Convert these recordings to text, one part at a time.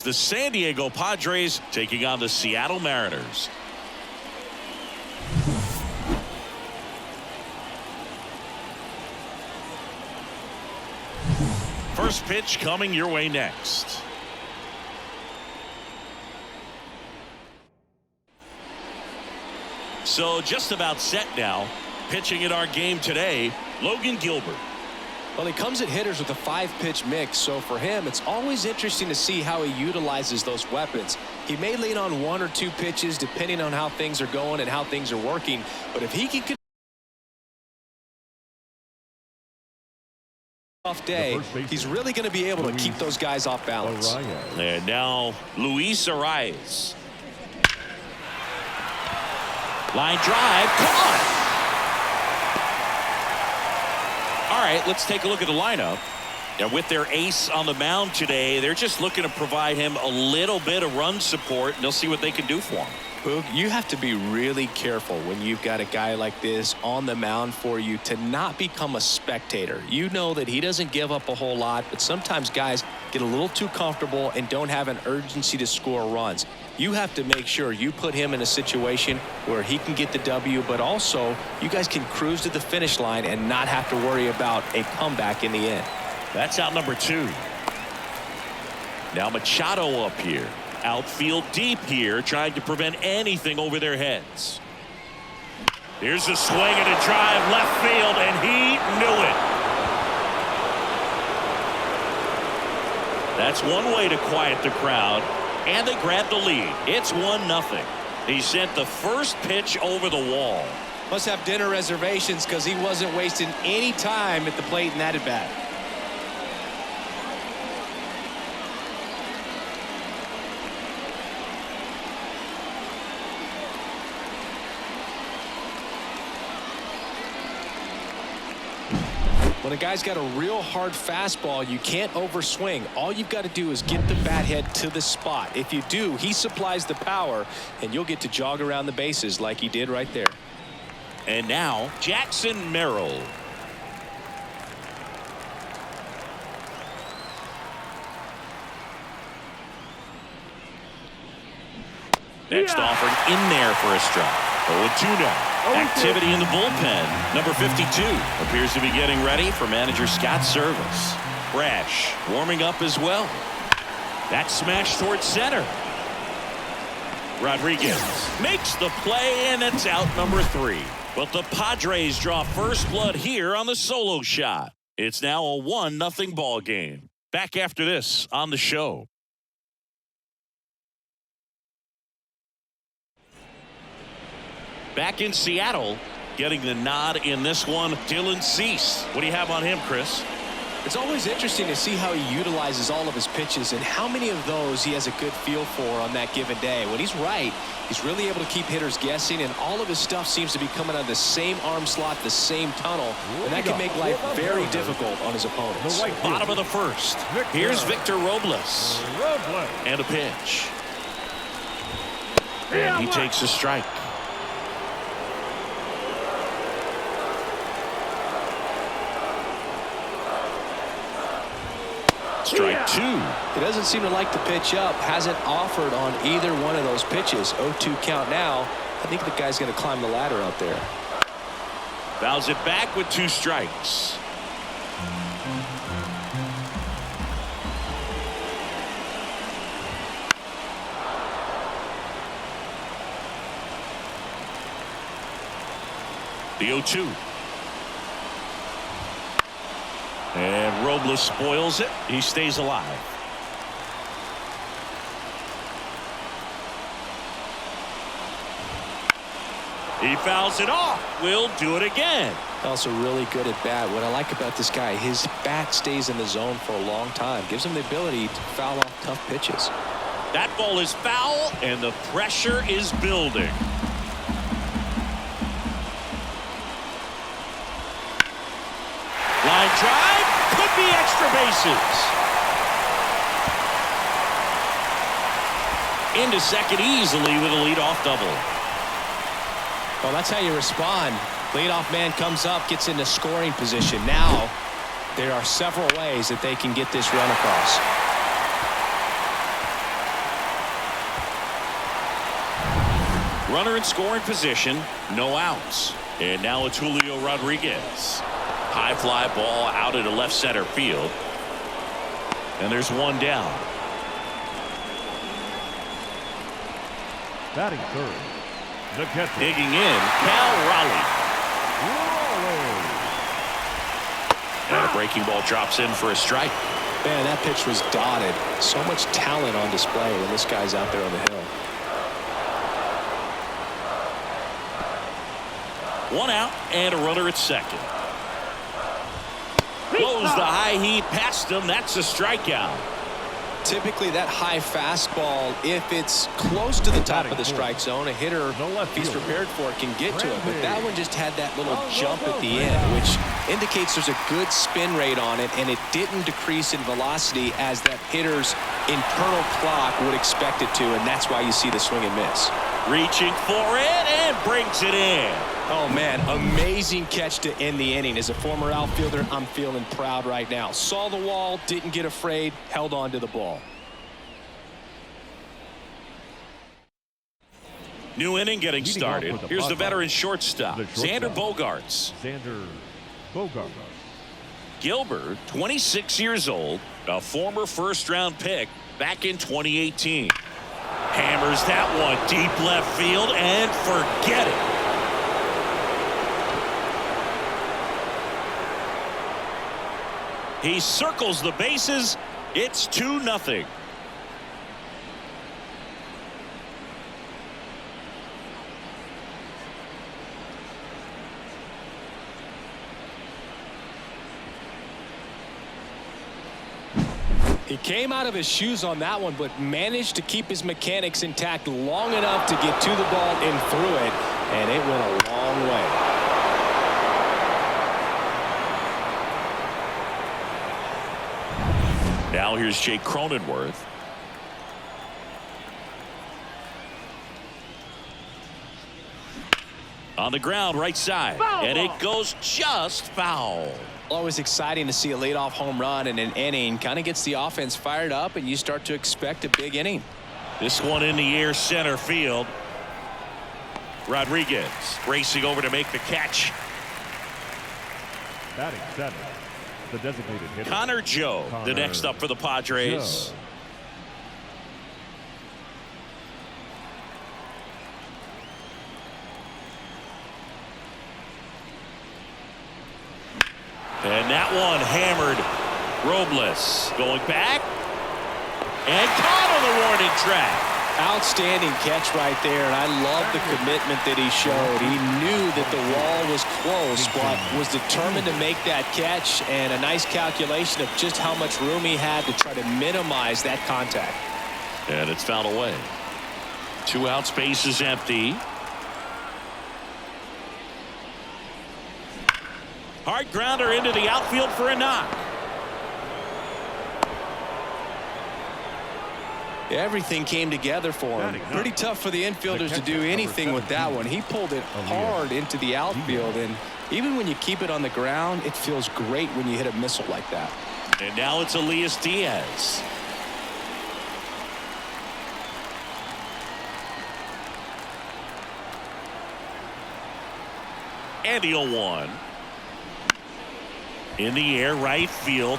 The San Diego Padres taking on the Seattle Mariners. First pitch coming your way next. So just about set now. Pitching in our game today, Logan Gilbert. Well, he comes at hitters with a 5-pitch mix, so for him it's always interesting to see how he utilizes those weapons. He may lean on 1 or 2 pitches depending on how things are going and how things are working, but if he can off day, he's really going to be able to keep those guys off balance. And now Luis Arias. Line drive, caught. All right, let's take a look at the lineup. And with their ace on the mound today, they're just looking to provide him a little bit of run support, and they'll see what they can do for him. Boog, you have to be really careful when you've got a guy like this on the mound for you to not become a spectator. You know that he doesn't give up a whole lot, but sometimes guys get a little too comfortable and don't have an urgency to score runs. You have to make sure you put him in a situation where he can get the W, but also you guys can cruise to the finish line and not have to worry about a comeback in the end. That's out number 2. Now Machado up here. Outfield deep here, trying to prevent anything over their heads. Here's a swing and a drive left field, and he knew it. That's one way to quiet the crowd, and they grab the lead. It's 1-0. He sent the first pitch over the wall. Must have dinner reservations because he wasn't wasting any time at the plate in that at bat. When a guy's got a real hard fastball, you can't overswing. All you've got to do is get the bat head to the spot. If you do, he supplies the power, and you'll get to jog around the bases like he did right there. And now Jackson Merrill. Next offered in there for a strike. 0-2 now. Activity in the bullpen. Number 52 appears to be getting ready for manager Scott's service. Brash warming up as well. That smash towards center. Rodriguez makes the play, and it's out number 3. But the Padres draw first blood here on the solo shot. It's now a 1-0 ball game. Back after this on the show. Back in Seattle, getting the nod in this one, Dylan Cease. What do you have on him, Chris? It's always interesting to see how he utilizes all of his pitches and how many of those he has a good feel for on that given day. When he's right, he's really able to keep hitters guessing, and all of his stuff seems to be coming out of the same arm slot, the same tunnel, and that can make life very difficult on his opponents. Bottom of the first. Here's Victor Robles. And a pitch. And he takes a strike. Strike 2. He doesn't seem to like to pitch up. Hasn't offered on either one of those pitches. 0-2 count now. I think the guy's going to climb the ladder out there. Fouls it back with 2 strikes. The 0-2. And Robles spoils it. He stays alive. He fouls it off. We'll do it again. Also really good at bat. What I like about this guy, his bat stays in the zone for a long time. Gives him the ability to foul off tough pitches. That ball is foul, and the pressure is building. Line drive, could be extra bases. Into second easily with a leadoff double. Well, that's how you respond. Leadoff man comes up, gets into scoring position. Now, there are several ways that they can get this run across. Runner in scoring position, no outs. And now it's Julio Rodriguez. High fly ball out into left center field. And there's one down. Batting third, the catcher. Digging in, Cal Raleigh. And a breaking ball drops in for a strike. Man, that pitch was dotted. So much talent on display when this guy's out there on the hill. One out and a runner at second. Blows the high heat past him. That's a strikeout. Typically that high fastball, if it's close to the top of the strike zone, a hitter, if he's prepared for it, can get to it. But that one just had that little jump at the end, which indicates there's a good spin rate on it, and it didn't decrease in velocity as that hitter's internal clock would expect it to, and that's why you see the swing and miss. Reaching for it and brings it in. Oh, man, amazing catch to end the inning. As a former outfielder, I'm feeling proud right now. Saw the wall, didn't get afraid, held on to the ball. New inning getting started. Here's the veteran shortstop, Xander Bogaerts. Xander Bogaerts. Gilbert, 26 years old, a former first-round pick back in 2018. Hammers that one deep left field and forget it. He circles the bases. It's 2-0. He came out of his shoes on that one, but managed to keep his mechanics intact long enough to get to the ball and through it, and it went a long way. Now here's Jake Cronenworth. On the ground, right side, and it goes just foul. Always exciting to see a leadoff home run in an inning. Kind of gets the offense fired up, and you start to expect a big inning. This one in the air, center field. Rodriguez racing over to make the catch. Batting seventh, the designated hitter, Connor Joe, the next up for the Padres. Joe. And that one hammered. Robles going back and caught on the warning track. Outstanding catch right there, and I love the commitment that he showed. He knew that the wall was close, but was determined to make that catch, and a nice calculation of just how much room he had to try to minimize that contact. And it's fouled away. 2 out, space is empty. Hard grounder into the outfield for a knock. Everything came together for him. Pretty tough for the infielders to do anything with that one. He pulled it hard into the outfield, and even when you keep it on the ground, it feels great when you hit a missile like that. And now it's Elias Diaz. And the 0-1. In the air, right field.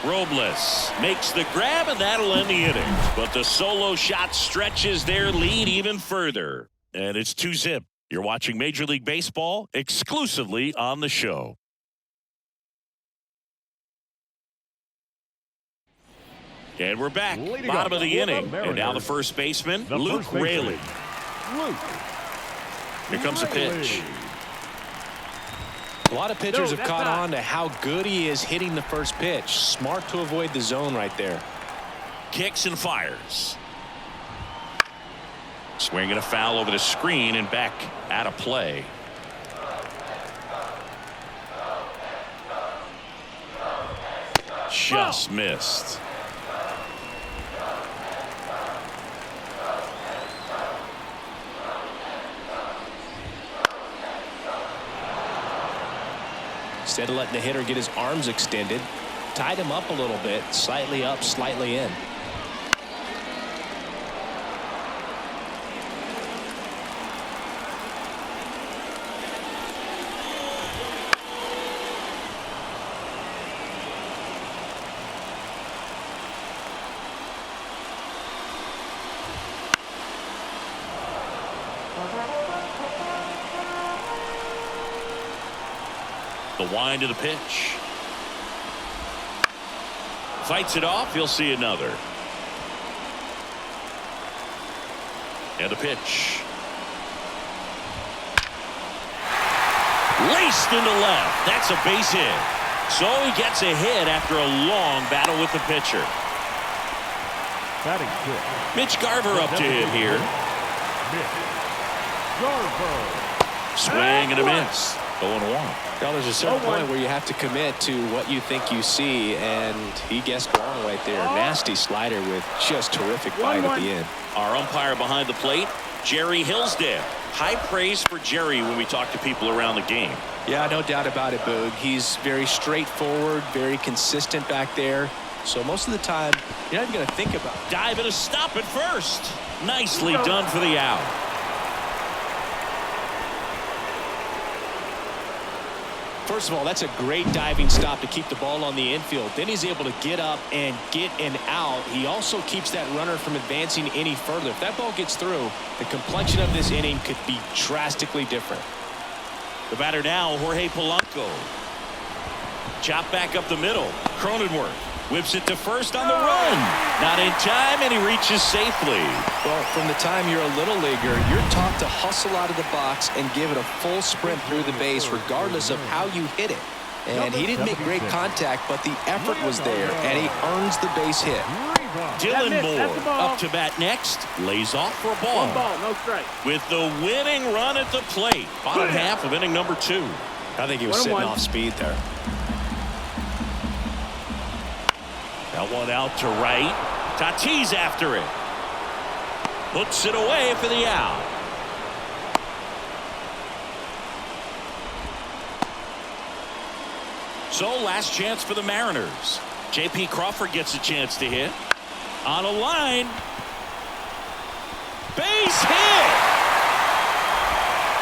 Robles makes the grab, and that'll end the inning. But the solo shot stretches their lead even further. And it's 2-0. You're watching Major League Baseball exclusively on the show. And we're back. Bottom of the inning. And now the first baseman, Luke Raley. Here comes a pitch. A lot of pitchers have caught on to how good he is hitting the first pitch. Smart to avoid the zone right there. Kicks and fires. Swinging a foul over the screen and back out of play. Just missed. Instead of letting the hitter get his arms extended, tied him up a little bit, slightly up, slightly in. The wind of the pitch. Fights it off. He'll see another. And the pitch. Laced into left. That's a base hit. So he gets a hit after a long battle with the pitcher. Batting fifth. Mitch Garver up to hit here. Mitch Garver. Swing and a miss. 0-1. Well, there's a certain point where you have to commit to what you think you see, and he guessed wrong right there. Nasty slider with just terrific bite at the end. Our umpire behind the plate, Jerry Hillsdale. High praise for Jerry when we talk to people around the game. Yeah, no doubt about it, Boog. He's very straightforward, very consistent back there. So most of the time, you're not even going to think about it. Dive and a stop at first. Nicely done for the out. First of all, that's a great diving stop to keep the ball on the infield. Then he's able to get up and get an out. He also keeps that runner from advancing any further. If that ball gets through, the complexion of this inning could be drastically different. The batter now, Jorge Polanco. Chop back up the middle. Cronenworth whips it to first on the run. Not in time, and he reaches safely. Well, from the time you're a little leaguer, you're taught to hustle out of the box and give it a full sprint through the base regardless of how you hit it. And he didn't make great contact, but the effort was there, and he earns the base hit. Dylan Moore up to bat next. Lays off for a ball. One ball, no strike. With the winning run at the plate. Bottom half of inning number 2. I think he was sitting off speed there. That one out to right. Tatis after it. Puts it away for the out. So last chance for the Mariners. J.P. Crawford gets a chance to hit. On a line. Base hit.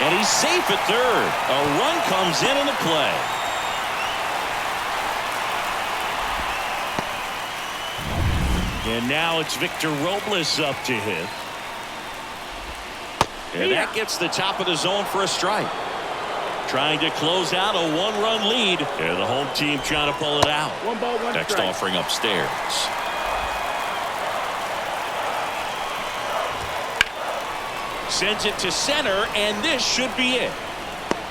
And he's safe at third. A run comes in the play. And now it's Victor Robles up to hit. And that gets the top of the zone for a strike. Trying to close out a one-run lead. And the home team trying to pull it out. One ball, one Next strike. offering upstairs. Sends it to center, and this should be it.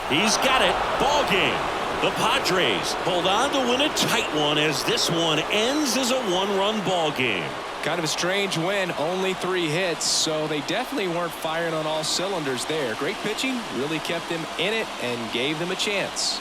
He's got it. Ball game. The Padres hold on to win a tight one as this one ends as a one-run ball game. Kind of a strange win, only 3 hits, so they definitely weren't firing on all cylinders there. Great pitching, really kept them in it and gave them a chance.